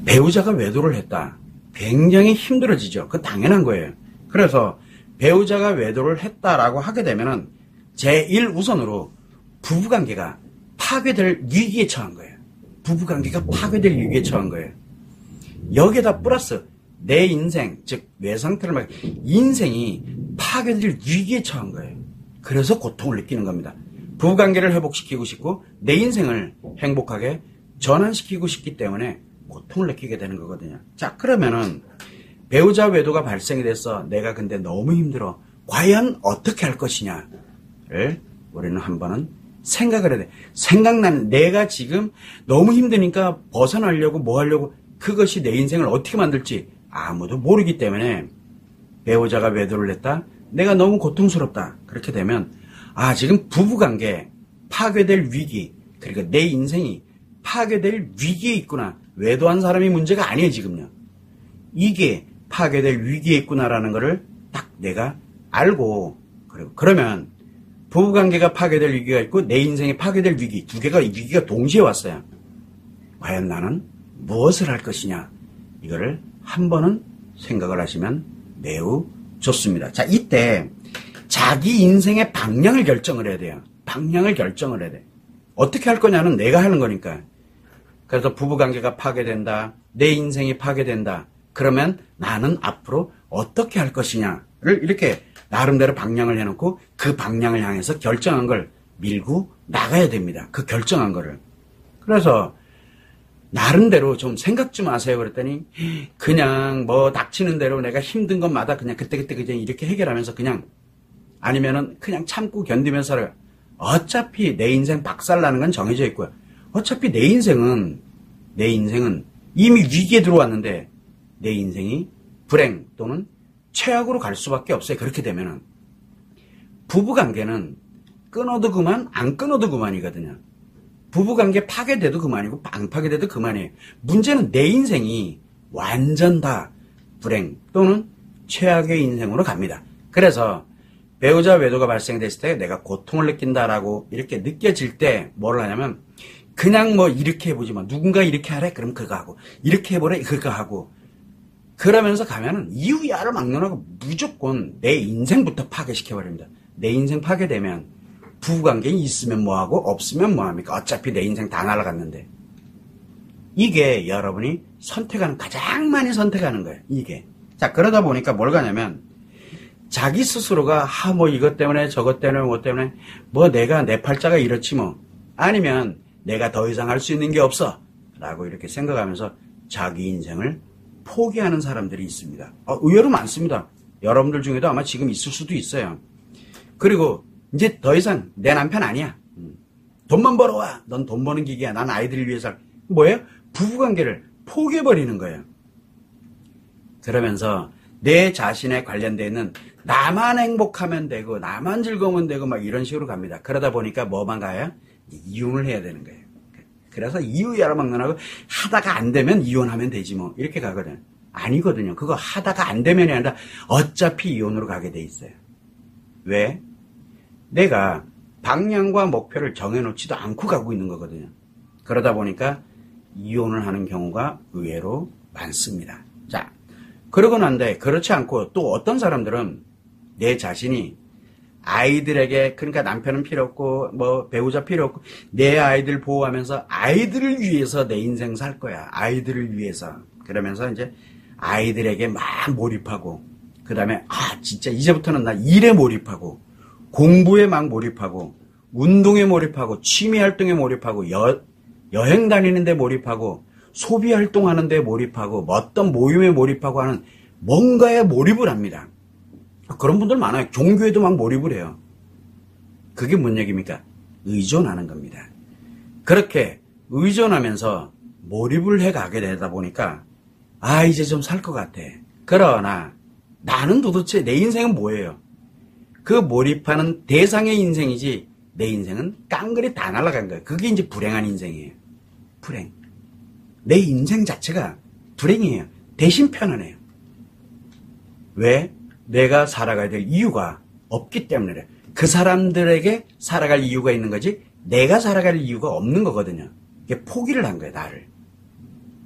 배우자가 외도를 했다. 굉장히 힘들어지죠. 그건 당연한 거예요. 그래서 배우자가 외도를 했다라고 하게 되면은 제1우선으로 부부관계가 파괴될 위기에 처한 거예요. 부부관계가 파괴될 위기에 처한 거예요. 여기에다 플러스 내 인생, 즉 뇌 상태를 말 인생이 파괴될 위기에 처한 거예요. 그래서 고통을 느끼는 겁니다. 부부관계를 회복시키고 싶고 내 인생을 행복하게 전환시키고 싶기 때문에 고통을 느끼게 되는 거거든요. 자, 그러면은 배우자 외도가 발생이 돼서 내가 근데 너무 힘들어. 과연 어떻게 할 것이냐를 우리는 한번은 생각을 해야 돼. 생각나는 내가 지금 너무 힘드니까 벗어나려고 뭐 하려고 그것이 내 인생을 어떻게 만들지 아무도 모르기 때문에 배우자가 외도를 했다. 내가 너무 고통스럽다. 그렇게 되면 지금 부부관계 파괴될 위기 그러니까 내 인생이 파괴될 위기에 있구나. 외도한 사람이 문제가 아니에요 지금요. 이게 파괴될 위기에 있구나라는 거를 딱 내가 알고 그러면 부부관계가 파괴될 위기가 있고 내 인생이 파괴될 위기 두 개가 위기가 동시에 왔어요. 과연 나는 무엇을 할 것이냐 이거를 한 번은 생각을 하시면 매우 좋습니다. 자, 이때 자기 인생의 방향을 결정을 해야 돼요. 방향을 결정을 해야 돼. 어떻게 할 거냐는 내가 하는 거니까. 그래서 부부관계가 파괴된다. 내 인생이 파괴된다. 그러면 나는 앞으로 어떻게 할 것이냐를 이렇게 나름대로 방향을 해놓고 그 방향을 향해서 결정한 걸 밀고 나가야 됩니다. 그 결정한 거를. 그래서 나름대로 좀 생각 좀 하세요. 그랬더니 그냥 뭐 닥치는 대로 내가 힘든 것마다 그냥 그때그때 그냥 이렇게 해결하면서 그냥 아니면은 그냥 참고 견디면서 살아요. 어차피 내 인생 박살나는 건 정해져 있고요. 어차피 내 인생은 이미 위기에 들어왔는데 내 인생이 불행 또는 최악으로 갈 수밖에 없어요. 그렇게 되면은 부부관계는 끊어도 그만 안 끊어도 그만이거든요. 부부관계 파괴돼도 그만이고 안 파괴돼도 그만이에요. 문제는 내 인생이 완전 다 불행 또는 최악의 인생으로 갑니다. 그래서 배우자 외도가 발생됐을 때 내가 고통을 느낀다라고 이렇게 느껴질 때 뭘 하냐면 그냥 뭐 이렇게 해보지 마. 누군가 이렇게 하래? 그럼 그거 하고 이렇게 해보래? 그거 하고 그러면서 가면은 이유 야를 막론하고 무조건 내 인생부터 파괴시켜버립니다. 내 인생 파괴되면 부부관계는 있으면 뭐하고 없으면 뭐합니까? 어차피 내 인생 다 날아갔는데. 이게 여러분이 가장 많이 선택하는 거예요. 이게. 자, 그러다 보니까 뭘 가냐면 자기 스스로가 뭐 이것 때문에 저것 때문에 뭐 때문에 뭐 내가 내 팔자가 이렇지 뭐 아니면 내가 더 이상 할 수 있는 게 없어 라고 이렇게 생각하면서 자기 인생을 포기하는 사람들이 있습니다. 의외로 많습니다. 여러분들 중에도 아마 지금 있을 수도 있어요. 그리고 이제 더 이상 내 남편 아니야. 돈만 벌어와. 넌 돈 버는 기계야. 난 아이들을 위해서. 뭐예요? 부부관계를 포기해버리는 거예요. 그러면서 내 자신에 관련되어 있는 나만 행복하면 되고 나만 즐거우면 되고 막 이런 식으로 갑니다. 그러다 보니까 뭐만 가요? 이혼을 해야 되는 거예요. 그래서 이유야로 막론하고 하다가 안 되면 이혼하면 되지 뭐 이렇게 가거든요. 아니거든요. 그거 하다가 안 되면이 아니라 어차피 이혼으로 가게 돼 있어요. 왜? 내가 방향과 목표를 정해놓지도 않고 가고 있는 거거든요. 그러다 보니까 이혼을 하는 경우가 의외로 많습니다. 자, 그러고 난데 그렇지 않고 또 어떤 사람들은 내 자신이 아이들에게 그러니까 남편은 필요 없고 뭐 배우자 필요 없고 내 아이들 보호하면서 아이들을 위해서 내 인생 살 거야. 아이들을 위해서. 그러면서 이제 아이들에게 막 몰입하고 그 다음에 진짜 이제부터는 나 일에 몰입하고 공부에 막 몰입하고 운동에 몰입하고 취미활동에 몰입하고 여행 다니는 데 몰입하고 소비활동하는 데 몰입하고 어떤 모임에 몰입하고 하는 뭔가에 몰입을 합니다. 그런 분들 많아요. 종교에도 막 몰입을 해요. 그게 뭔 얘기입니까? 의존하는 겁니다. 그렇게 의존하면서 몰입을 해가게 되다 보니까 이제 좀 살 것 같아. 그러나 나는 도대체 내 인생은 뭐예요? 그 몰입하는 대상의 인생이지 내 인생은 깡그리 다 날아간 거예요. 그게 이제 불행한 인생이에요. 불행. 내 인생 자체가 불행이에요. 대신 편안해요. 왜? 내가 살아가야 될 이유가 없기 때문에 그래. 그 사람들에게 살아갈 이유가 있는 거지 내가 살아갈 이유가 없는 거거든요. 이게 포기를 한 거예요. 나를.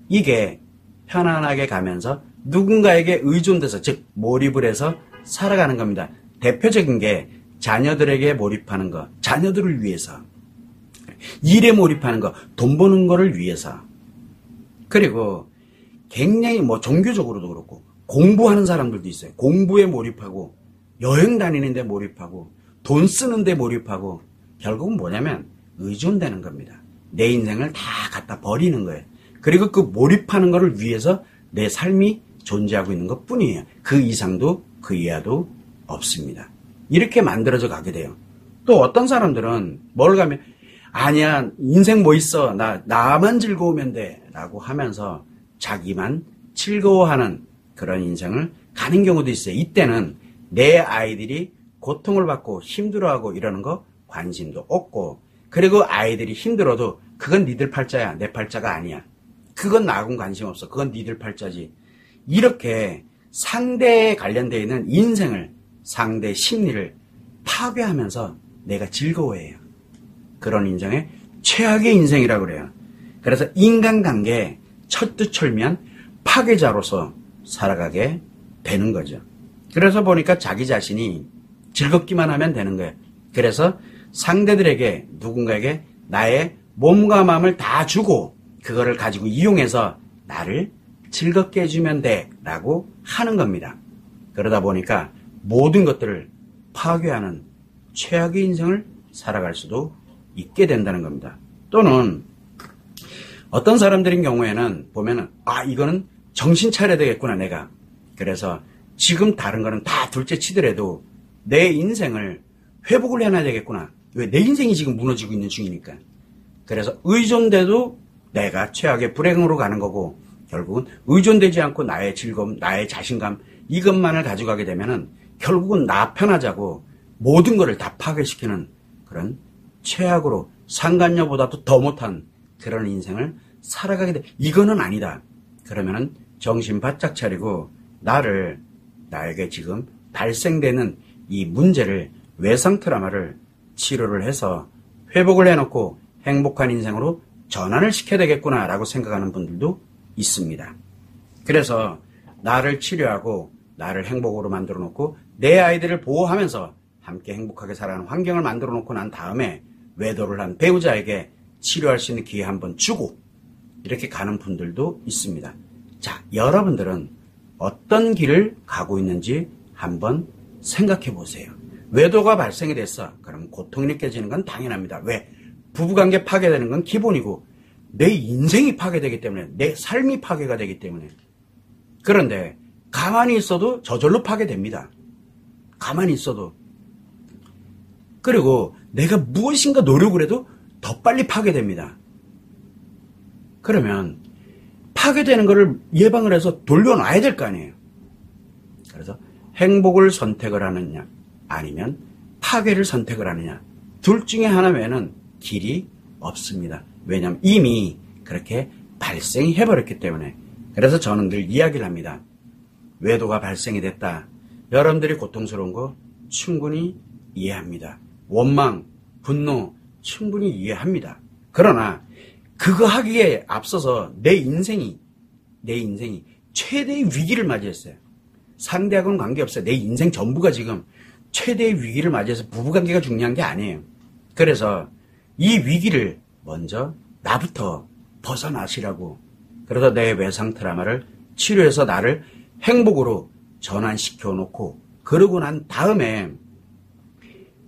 이게 편안하게 가면서 누군가에게 의존돼서, 즉 몰입을 해서 살아가는 겁니다. 대표적인 게 자녀들에게 몰입하는 거, 자녀들을 위해서. 일에 몰입하는 거, 돈 버는 거를 위해서. 그리고 굉장히 종교적으로도 그렇고 공부하는 사람들도 있어요. 공부에 몰입하고 여행 다니는데 몰입하고 돈 쓰는데 몰입하고 결국은 뭐냐면 의존되는 겁니다. 내 인생을 다 갖다 버리는 거예요. 그리고 그 몰입하는 거를 위해서 내 삶이 존재하고 있는 것 뿐이에요. 그 이상도 그 이하도 없습니다. 이렇게 만들어져 가게 돼요. 또 어떤 사람들은 뭘 가면 아니야 인생 뭐 있어 나만 즐거우면 돼 라고 하면서 자기만 즐거워하는 그런 인생을 가는 경우도 있어요. 이때는 내 아이들이 고통을 받고 힘들어하고 이러는 거 관심도 없고, 그리고 아이들이 힘들어도 그건 니들 팔자야 내 팔자가 아니야. 그건 나하고는 관심 없어. 그건 니들 팔자지. 이렇게 상대에 관련되어 있는 인생을, 상대 심리를 파괴하면서 내가 즐거워해요. 그런 인생의 최악의 인생이라고 그래요. 그래서 인간관계에 철두철미한 파괴자로서 살아가게 되는 거죠. 그래서 보니까 자기 자신이 즐겁기만 하면 되는 거예요. 그래서 상대들에게, 누군가에게 나의 몸과 마음을 다 주고 그거를 가지고 이용해서 나를 즐겁게 해주면 돼 라고 하는 겁니다. 그러다 보니까 모든 것들을 파괴하는 최악의 인생을 살아갈 수도 있게 된다는 겁니다. 또는 어떤 사람들인 경우에는 보면은 이거는 정신 차려야 되겠구나 내가. 그래서 지금 다른 거는 다 둘째 치더라도 내 인생을 회복을 해놔야 되겠구나. 왜? 내 인생이 지금 무너지고 있는 중이니까. 그래서 의존돼도 내가 최악의 불행으로 가는 거고, 결국은 의존되지 않고 나의 즐거움, 나의 자신감 이것만을 가져가게 되면은 결국은 나 편하자고 모든 것을 다 파괴시키는 그런 최악으로 상간녀보다도 더 못한 그런 인생을 살아가게 돼. 이거는 아니다. 그러면은 정신 바짝 차리고 나에게 지금 발생되는 이 문제를, 외상 트라우마를 치료를 해서 회복을 해놓고 행복한 인생으로 전환을 시켜야 되겠구나라고 생각하는 분들도 있습니다. 그래서 나를 치료하고 나를 행복으로 만들어 놓고 내 아이들을 보호하면서 함께 행복하게 살아가는 환경을 만들어 놓고 난 다음에 외도를 한 배우자에게 치료할 수 있는 기회 한번 주고 이렇게 가는 분들도 있습니다. 자, 여러분들은 어떤 길을 가고 있는지 한번 생각해 보세요. 외도가 발생이 됐어. 그럼 고통이 느껴지는 건 당연합니다. 왜? 부부관계 파괴되는 건 기본이고 내 인생이 파괴되기 때문에, 내 삶이 파괴가 되기 때문에. 그런데 가만히 있어도 저절로 파괴됩니다. 가만히 있어도. 그리고 내가 무엇인가 노력을 해도 더 빨리 파괴됩니다. 그러면 파괴되는 것을 예방을 해서 돌려놔야 될 거 아니에요. 그래서 행복을 선택을 하느냐 아니면 파괴를 선택을 하느냐, 둘 중에 하나 외에는 길이 없습니다. 왜냐하면 이미 그렇게 발생이 해버렸기 때문에. 그래서 저는 늘 이야기를 합니다. 외도가 발생이 됐다. 여러분들이 고통스러운 거 충분히 이해합니다. 원망, 분노 충분히 이해합니다. 그러나 그거 하기에 앞서서 내 인생이 최대의 위기를 맞이했어요. 상대하고는 관계없어요. 내 인생 전부가 지금 최대의 위기를 맞이해서 부부관계가 중요한 게 아니에요. 그래서 이 위기를 먼저 나부터 벗어나시라고. 그래서 내 외상 트라우마를 치료해서 나를 행복으로 전환시켜 놓고, 그러고 난 다음에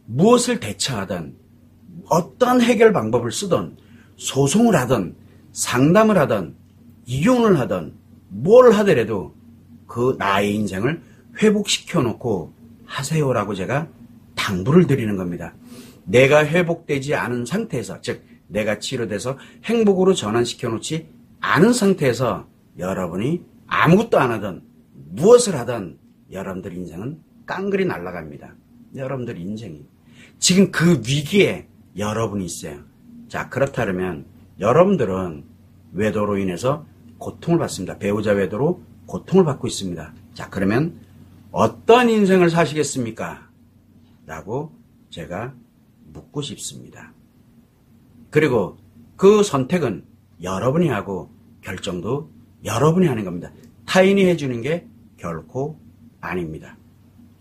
무엇을 대처하든 어떤 해결 방법을 쓰든 소송을 하든 상담을 하든 이혼을 하든 뭘 하더라도 그 나의 인생을 회복시켜 놓고 하세요라고 제가 당부를 드리는 겁니다. 내가 회복되지 않은 상태에서, 즉 내가 치료돼서 행복으로 전환시켜 놓지 않은 상태에서 여러분이 아무것도 안 하든 무엇을 하든 여러분들 인생은 깡그리 날아갑니다. 여러분들 인생이 지금 그 위기에 여러분이 있어요. 자, 그렇다면 여러분들은 외도로 인해서 고통을 받습니다. 배우자 외도로 고통을 받고 있습니다. 자, 그러면 어떤 인생을 사시겠습니까? 라고 제가 묻고 싶습니다. 그리고 그 선택은 여러분이 하고 결정도 여러분이 하는 겁니다. 타인이 해주는 게 결코 아닙니다.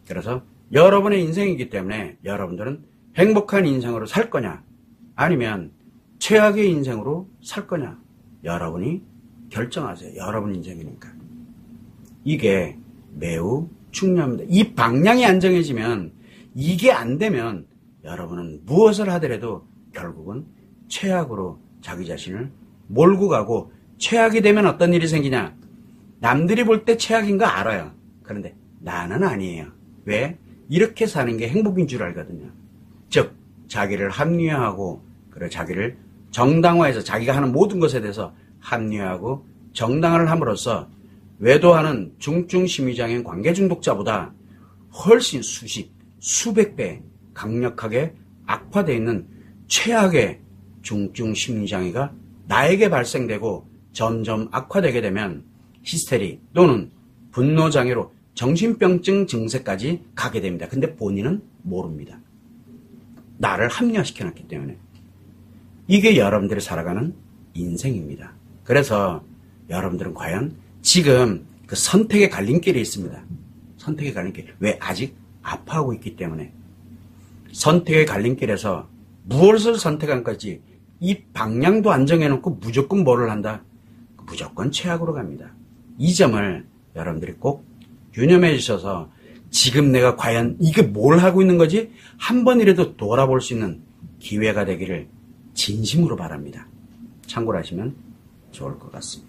그래서 여러분의 인생이기 때문에 여러분들은 행복한 인생으로 살 거냐 아니면 최악의 인생으로 살 거냐 여러분이 결정하세요. 여러분 인생이니까. 이게 매우 중요합니다. 이 방향이 안 정해지면 이게 안 되면 여러분은 무엇을 하더라도 결국은 최악으로 자기 자신을 몰고 가고 최악이 되면 어떤 일이 생기냐. 남들이 볼 때 최악인 거 알아요. 그런데 나는 아니에요. 왜? 이렇게 사는 게 행복인 줄 알거든요. 즉 자기를 합리화하고 그리고 자기를 정당화해서 자기가 하는 모든 것에 대해서 합리화하고 정당화를 함으로써 외도하는 중증심리장애인 관계중독자보다 훨씬 수백 배 강력하게 악화되어 있는 최악의 중증심리장애가 나에게 발생되고 점점 악화되게 되면 히스테리 또는 분노장애로 정신병증 증세까지 가게 됩니다. 근데 본인은 모릅니다. 나를 합리화시켜놨기 때문에. 이게 여러분들이 살아가는 인생입니다. 그래서 여러분들은 과연 지금 그 선택의 갈림길에 있습니다. 선택의 갈림길. 왜? 아직 아파하고 있기 때문에. 선택의 갈림길에서 무엇을 선택한 건지 이 방향도 안 정해놓고 무조건 뭐를 한다? 무조건 최악으로 갑니다. 이 점을 여러분들이 꼭 유념해 주셔서 지금 내가 과연 이게 뭘 하고 있는 거지? 한 번이라도 돌아볼 수 있는 기회가 되기를 진심으로 바랍니다. 참고로 하시면 좋을 것 같습니다.